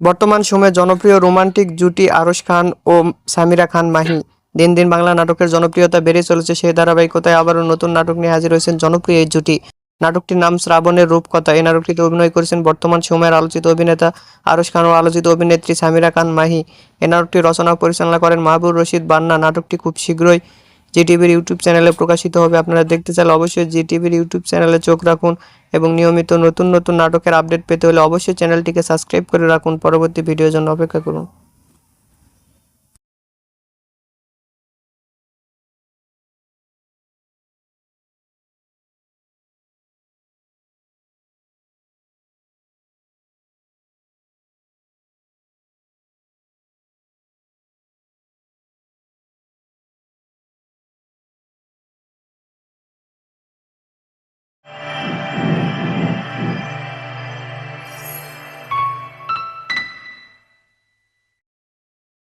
বর্তমান সময়ে জনপ্রিয় রোমান্টিক জুটি আরশ খান ও সামিরা খান মাহি। দিন দিন বাংলা নাটকের জনপ্রিয়তা বেড়ে চলেছে, সেই ধারাবাহিকতায় আবারও নতুন নাটক নিয়ে হাজির হয়েছেন জনপ্রিয় এই জুটি। নাটকটির নাম শ্রাবণের রূপকথা। এই নাটকটিতে অভিনয় করেছেন বর্তমান সময়ের আলোচিত অভিনেতা আরশ খান ও আলোচিত অভিনেত্রী সামিরা খান মাহি। এই নাটকটি রচনা ও পরিচালনা করেন মাহবুব রশিদ বান্না। নাটকটি খুব শীঘ্রই জিটিভির ইউটিউব চ্যানেলে প্রকাশিত হবে। আপনারা দেখতে চাইলে অবশ্যই জিটিভির ইউটিউব চ্যানেলে চোখ রাখুন এবং নিয়মিত নতুন নতুন নাটকের আপডেট পেতে হলে অবশ্যই চ্যানেলটিকে সাবস্ক্রাইব করে রাখুন। পরবর্তী ভিডিওর জন্য অপেক্ষা করুন।